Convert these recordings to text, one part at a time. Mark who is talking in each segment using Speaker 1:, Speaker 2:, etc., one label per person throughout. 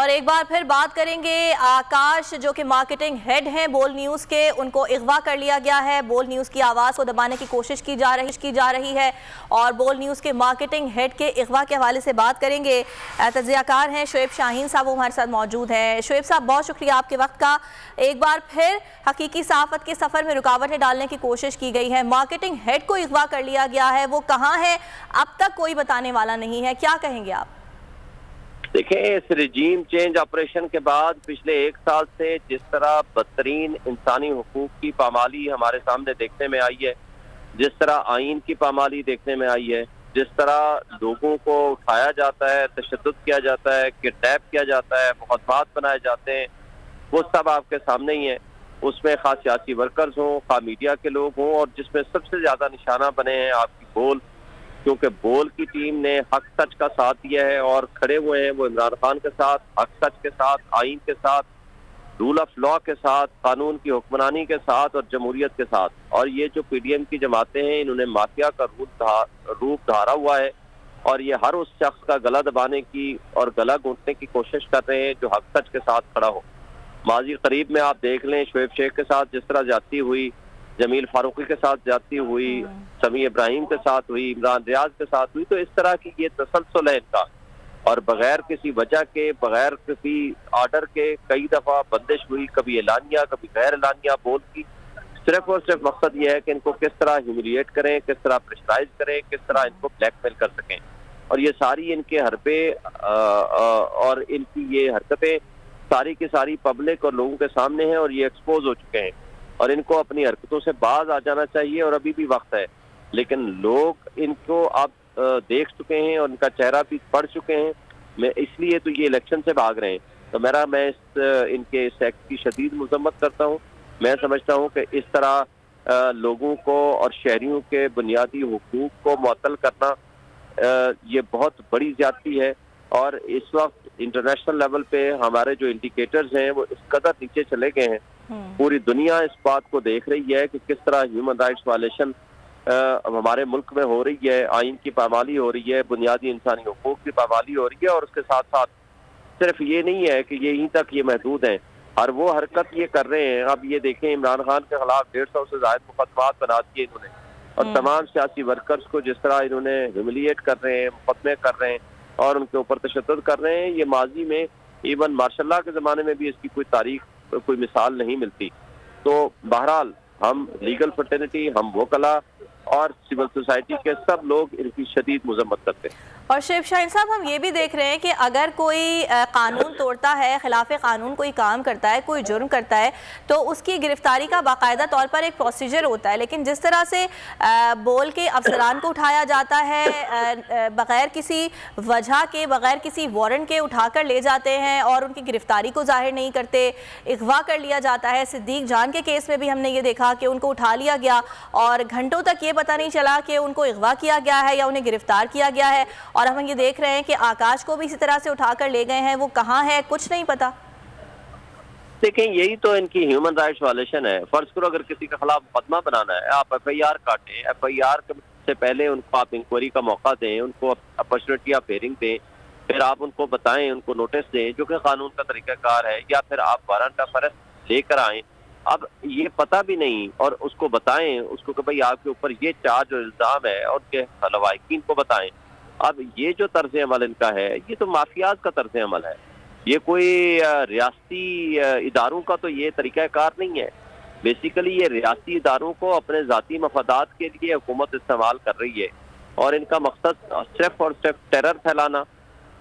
Speaker 1: और एक बार फिर बात करेंगे आकाश, जो कि मार्केटिंग हेड हैं बोल न्यूज़ के, उनको अगवा कर लिया गया है। बोल न्यूज़ की आवाज़ को दबाने की कोशिश की जा रही है और बोल न्यूज़ के मार्केटिंग हेड के अगवा के हवाले से बात करेंगे। तज्ज़ियाकार हैं शुएब शाहीन साहब, वो हमारे साथ मौजूद हैं। शुएब साहब, बहुत शुक्रिया आपके वक्त का। एक बार फिर हकीकी सहाफ़त के सफ़र में रुकावटें डालने की कोशिश की गई है। मार्केटिंग हेड को अगवा कर लिया गया है, वो कहाँ है अब तक कोई बताने वाला नहीं है, क्या कहेंगे आप?
Speaker 2: देखें, इस रिजीम चेंज ऑपरेशन के बाद पिछले 1 साल से जिस तरह बदतरीन इंसानी हुकूक की पामाली हमारे सामने देखने में आई है, जिस तरह आइन की पामाली देखने में आई है, जिस तरह लोगों को उठाया जाता है, तशद्दुद किया जाता है, किडनैप किया जाता है, मुकदमात बनाए जाते हैं, वो सब आपके सामने ही है। उसमें खास सियासी वर्कर्स हों, खास मीडिया के लोग हों, और जिसमें सबसे ज्यादा निशाना बने हैं आपकी बोल, क्योंकि बोल की टीम ने हक सच का साथ दिया है और खड़े हुए हैं वो इमरान खान के साथ, हक सच के साथ, आइन के साथ, रूल ऑफ लॉ के साथ, कानून की हुक्मरानी के साथ और जमहूरियत के साथ। और ये जो पीडीएम की जमातें हैं, इन्होंने माफिया का रूप धारा हुआ है और ये हर उस शख्स का गला दबाने की और गला घोंटने की कोशिश कर रहे हैं जो हक सच के साथ खड़ा हो। माजी करीब में आप देख लें, शुएब शेख के साथ जिस तरह जाती हुई, जमील फारूकी के साथ जाती हुई, समी इब्राहिम के साथ हुई, इमरान रियाज के साथ हुई, तो इस तरह की ये तसलसल है इनका। और बगैर किसी वजह के, बगैर किसी आर्डर के कई दफा बंदिश हुई, कभी एलानिया कभी गैर एलानिया बोल की। सिर्फ और सिर्फ मकसद ये है कि इनको किस तरह ह्यूमिलिएट करें, किस तरह प्रेशराइज करें, किस तरह इनको ब्लैकमेल कर सकें। और ये सारी इनके हरबे और इनकी ये हरकतें सारी की सारी पब्लिक और लोगों के सामने हैं और ये एक्सपोज हो चुके हैं और इनको अपनी हरकतों से बाज आ जाना चाहिए और अभी भी वक्त है। लेकिन लोग इनको अब देख चुके हैं और इनका चेहरा भी पढ़ चुके हैं, मैं इसलिए तो ये इलेक्शन से भाग रहे हैं। तो मैं इनके इस एक्ट की शदीद मजम्मत करता हूँ। मैं समझता हूँ कि इस तरह लोगों को और शहरियों के बुनियादी हुकूक को मुअत्तल करना ये बहुत बड़ी ज्यादती है। और इस वक्त इंटरनेशनल लेवल पे हमारे जो इंडिकेटर्स हैं वो इस कदर नीचे चले गए हैं, पूरी दुनिया इस बात को देख रही है कि किस तरह ह्यूमन राइट्स वायलेशन हमारे मुल्क में हो रही है, आइन की पामाली हो रही है, बुनियादी इंसानी हुकूक की पामाली हो रही है। और उसके साथ साथ सिर्फ ये नहीं है कि यहीं तक ये महदूद हैं, और वो हरकत ये कर रहे हैं। अब ये देखें, इमरान खान के खिलाफ 150 से ज्यादा मुकदमात बना दिए इन्होंने, और तमाम सियासी वर्कर्स को जिस तरह इन्होंने ह्यूमिलिएट कर रहे हैं, मुकदमे कर रहे हैं और उनके ऊपर तशद्दुद कर रहे हैं। ये माजी में इवन मार्शल लॉ के जमाने में भी इसकी कोई तारीख, कोई मिसाल नहीं मिलती। तो बहरहाल हम लीगल फ्रेटर्निटी, हम वकला और सिविल सोसाइटी के सब लोग इनकी शदीद मजम्मत करते हैं।
Speaker 1: और शुएब शाहीन साहब, हम ये भी देख रहे हैं कि अगर कोई कानून तोड़ता है, खिलाफ कानून कोई काम करता है, कोई जुर्म करता है, तो उसकी गिरफ्तारी का बाकायदा तौर पर एक प्रोसीजर होता है। लेकिन जिस तरह से बोल के अफसरान को उठाया जाता है, बगैर किसी वजह के, बगैर किसी वारंट के उठाकर ले जाते हैं और उनकी गिरफ्तारी को जाहिर नहीं करते, अगवा कर लिया जाता है। सिद्दीक जान के केस में भी हमने ये देखा कि उनको उठा लिया गया और घंटों तक ये पता नहीं चला कि उनको अगवा किया गया है या उन्हें गिरफ्तार किया गया है। और हम ये देख रहे हैं कि आकाश को भी इसी तरह से उठाकर ले गए हैं, वो कहाँ है कुछ नहीं पता।
Speaker 2: देखें, यही तो इनकी ह्यूमन राइट्स वायलेशन है। फर्ज करो अगर किसी के खिलाफ मुकदमा बनाना है, आप FIR काटें, FIR से पहले उनको आप इंक्वायरी का मौका दें, उनको अपॉर्चुनिटी ऑफ हियरिंग दें, फिर आप उनको बताएं, उनको नोटिस दें, जो कि कानून का तरीकाकार है, या फिर आप वारंट ऑफ अरेस्ट लेकर आएं। अब ये पता भी नहीं और उसको बताएं, उसको कि भाई आपके ऊपर ये चार्ज और इल्जाम है, और उनके लवाहिकीन को बताएं। अब ये जो तर्ज अमल इनका है, ये तो माफियाज का तर्ज अमल है, ये कोई रियासती इदारों का तो ये तरीकाकार नहीं है। बेसिकली ये रियासती इदारों को अपने जाती मफादात के लिए हुकूमत इस्तेमाल कर रही है, और इनका मकसद सिर्फ और सिर्फ टेरर फैलाना,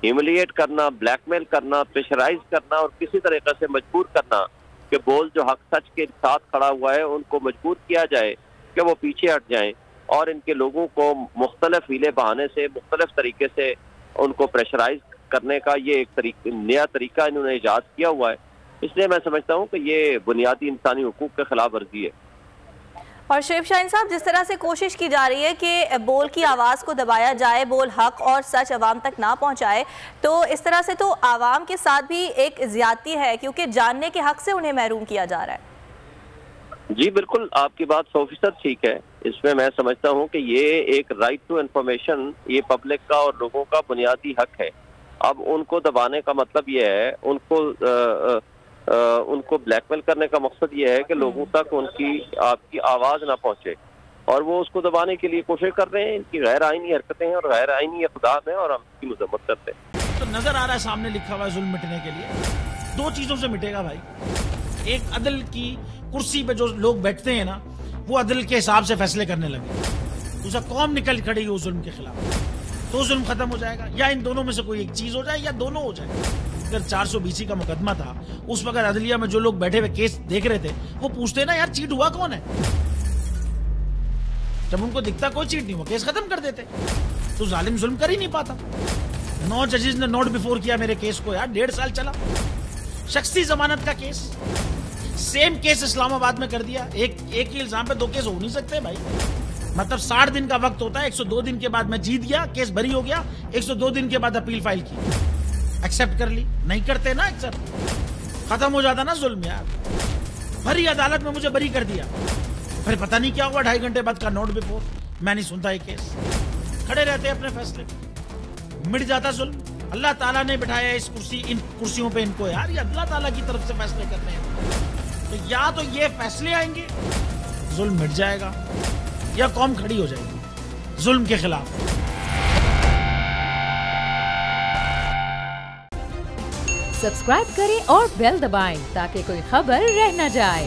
Speaker 2: ह्यूमिलिएट करना, ब्लैकमेल करना, प्रेशराइज करना और किसी तरीके से मजबूर करना कि बोल जो हक सच के साथ खड़ा हुआ है उनको मजबूर किया जाए कि वो पीछे हट जाएं, और इनके लोगों को मुख्तलिफ हीले बहाने से, मुख्तलिफ तरीके से उनको प्रेशराइज करने का ये एक नया तरीका इन्होंने इजाद किया हुआ है। इसलिए मैं समझता हूँ कि ये बुनियादी इंसानी हुकूक के खिलाफ वर्जी है।
Speaker 1: और शुएब शाहीन साहब, जिस तरह से कोशिश की जा रही है कि बोल की आवाज़ को दबाया जाए, बोल हक और सच आवाम तक ना पहुँचाए, तो इस तरह से तो आवाम के साथ भी एक ज़्यादती है, क्योंकि जानने के हक से उन्हें महरूम किया जा रहा है।
Speaker 2: जी बिल्कुल, आपकी बात 100% ठीक है। इसमें मैं समझता हूँ कि ये एक राइट टू इंफॉर्मेशन, ये पब्लिक का और लोगों का बुनियादी हक है। अब उनको दबाने का मतलब ये है, उनको ब्लैकमेल करने का मकसद ये है कि लोगों तक आपकी आवाज ना पहुंचे, और वो उसको दबाने के लिए कोशिश कर रहे हैं। इनकी गैर आईनी हरकतें हैं और गैर आईनी इक़दाम है, और हम इसकी मजम्मत करते हैं।
Speaker 3: तो नजर आ रहा है सामने लिखा हुआ है जुल्म मिटने के लिए 2 चीजों से मिटेगा भाई। एक, अदल की कुर्सी पे जो लोग बैठते हैं ना, वो अदल के हिसाब से फैसले करने लगे। दूसरा, कौम निकल खड़ेगी उस जुल्म के खिलाफ, तो जुल्म खत्म हो जाएगा। या इन दोनों में से कोई एक चीज हो जाए या दोनों हो जाए। अगर 420 का मुकदमा था, उस वक्त अदलिया में जो लोग बैठे हुए केस देख रहे थे, वो पूछते ना यार चीट हुआ कौन है। जब उनको दिखता कोई चीट नहीं हुआ, केस खत्म कर देते। तो जालिम जुल्म कर ही नहीं पाता। 9 जजेस ने नोट बिफोर किया मेरे केस को यार, 1.5 साल चला। शख्सी जमानत का केस, सेम केस इस्लामाबाद में कर दिया। एक ही इल्जाम पे 2 केस हो नहीं सकते भाई। मतलब 60 दिन का वक्त होता है, 102 दिन के बाद मैं जीत गया, केस बरी हो गया, 102 दिन के बाद अपील फाइल की, एक्सेप्ट कर ली। नहीं करते ना एक्सेप्ट, खत्म हो जाता ना जुल्म यार। भरी अदालत में मुझे बरी कर दिया, फिर पता नहीं क्या हुआ, 2.5 घंटे बाद का नोट बिफोर, मैं नहीं सुनता ये केस। खड़े रहते अपने फैसले, मिट जाता जुल्म। अल्लाह ताला ने बिठाया इन कुर्सियों पे इनको यार, ये अल्लाह ताला की तरफ से फैसले करते हैं। तो या तो ये फैसले आएंगे, जुल्म मिट जाएगा, या कौम खड़ी हो जाएगी जुल्म के खिलाफ।
Speaker 4: सब्सक्राइब करें और बेल दबाएं ताकि कोई खबर रह न जाए।